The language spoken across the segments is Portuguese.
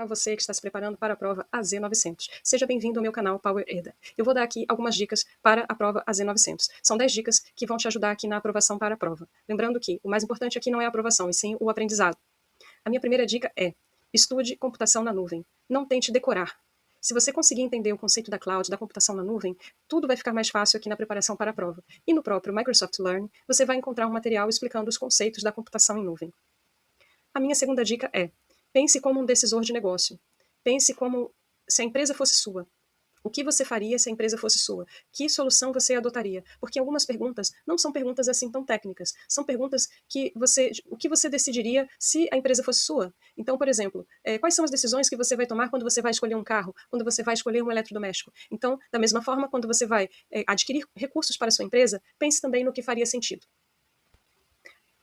a você que está se preparando para a prova AZ900. Seja bem-vindo ao meu canal Power EDA. Eu vou dar aqui algumas dicas para a prova AZ900. São 10 dicas que vão te ajudar aqui na aprovação para a prova. Lembrando que o mais importante aqui não é a aprovação, e sim o aprendizado. A minha primeira dica é: estude computação na nuvem. Não tente decorar. Se você conseguir entender o conceito da cloud, da computação na nuvem, tudo vai ficar mais fácil aqui na preparação para a prova. E no próprio Microsoft Learn, você vai encontrar um material explicando os conceitos da computação em nuvem. A minha segunda dica é: pense como um decisor de negócio. Pense como se a empresa fosse sua. O que você faria se a empresa fosse sua? Que solução você adotaria? Porque algumas perguntas não são perguntas assim tão técnicas. São perguntas que o que você decidiria se a empresa fosse sua? Então, por exemplo, quais são as decisões que você vai tomar quando você vai escolher um carro, quando você vai escolher um eletrodoméstico? Então, da mesma forma, quando você vai adquirir recursos para a sua empresa, pense também no que faria sentido.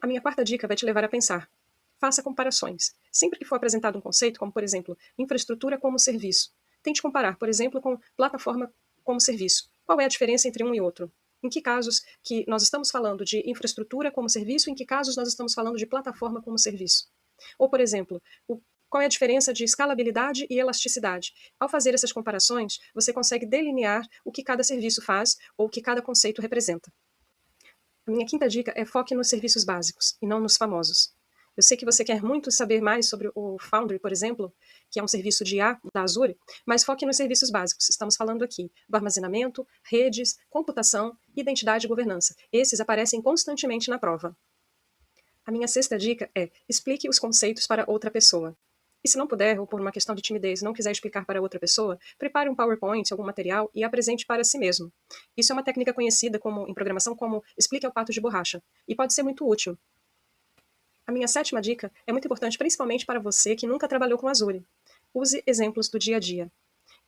A minha quarta dica vai te levar a pensar. Faça comparações. Sempre que for apresentado um conceito, como, por exemplo, infraestrutura como serviço, tente comparar, por exemplo, com plataforma como serviço. Qual é a diferença entre um e outro? Em que casos que nós estamos falando de infraestrutura como serviço, em que casos nós estamos falando de plataforma como serviço? Ou, por exemplo, qual é a diferença de escalabilidade e elasticidade? Ao fazer essas comparações, você consegue delinear o que cada serviço faz ou o que cada conceito representa. A minha quinta dica é: foque nos serviços básicos e não nos famosos. Eu sei que você quer muito saber mais sobre o Foundry, por exemplo, que é um serviço de IA da Azure, mas foque nos serviços básicos. Estamos falando aqui do armazenamento, redes, computação, identidade e governança. Esses aparecem constantemente na prova. A minha sexta dica é: explique os conceitos para outra pessoa. E se não puder, ou por uma questão de timidez, não quiser explicar para outra pessoa, prepare um PowerPoint, algum material e apresente para si mesmo. Isso é uma técnica conhecida em programação como explique ao pato de borracha, e pode ser muito útil. A minha sétima dica é muito importante principalmente para você que nunca trabalhou com Azure. Use exemplos do dia a dia.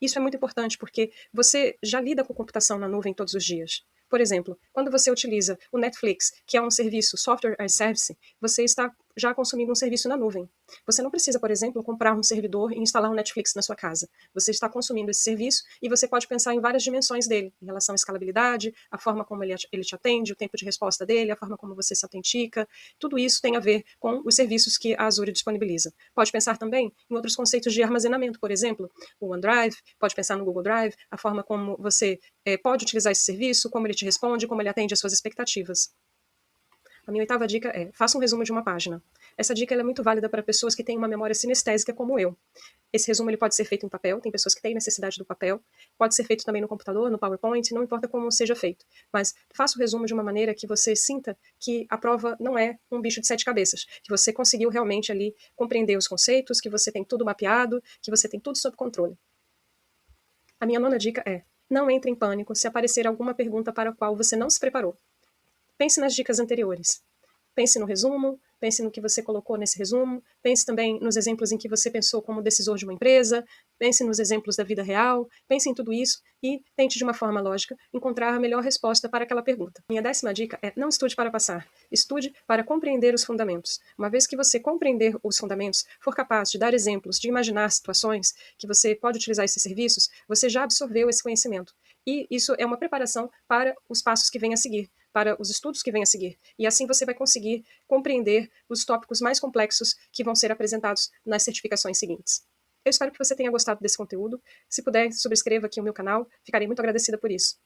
Isso é muito importante porque você já lida com computação na nuvem todos os dias. Por exemplo, quando você utiliza o Netflix, que é um serviço Software as Service, você está já consumindo um serviço na nuvem. Você não precisa, por exemplo, comprar um servidor e instalar um Netflix na sua casa. Você está consumindo esse serviço e você pode pensar em várias dimensões dele, em relação à escalabilidade, a forma como ele te atende, o tempo de resposta dele, a forma como você se autentica. Tudo isso tem a ver com os serviços que a Azure disponibiliza. Pode pensar também em outros conceitos de armazenamento, por exemplo, o OneDrive, pode pensar no Google Drive, a forma como você pode utilizar esse serviço, como ele te responde, como ele atende às suas expectativas. A minha oitava dica é: faça um resumo de uma página. Essa dica é muito válida para pessoas que têm uma memória sinestésica como eu. Esse resumo ele pode ser feito em papel, tem pessoas que têm necessidade do papel, pode ser feito também no computador, no PowerPoint, não importa como seja feito. Mas faça o resumo de uma maneira que você sinta que a prova não é um bicho de 7 cabeças, que você conseguiu realmente ali compreender os conceitos, que você tem tudo mapeado, que você tem tudo sob controle. A minha nona dica é: não entre em pânico se aparecer alguma pergunta para a qual você não se preparou. Pense nas dicas anteriores. Pense no resumo, pense no que você colocou nesse resumo, pense também nos exemplos em que você pensou como decisor de uma empresa, pense nos exemplos da vida real, pense em tudo isso e tente de uma forma lógica encontrar a melhor resposta para aquela pergunta. Minha 10ª dica é: não estude para passar, estude para compreender os fundamentos. Uma vez que você compreender os fundamentos, for capaz de dar exemplos, de imaginar situações que você pode utilizar esses serviços, você já absorveu esse conhecimento. E isso é uma preparação para os passos que vêm a seguir, para os estudos que vêm a seguir. E assim você vai conseguir compreender os tópicos mais complexos que vão ser apresentados nas certificações seguintes. Eu espero que você tenha gostado desse conteúdo. Se puder, subscreva aqui o meu canal. Ficarei muito agradecida por isso.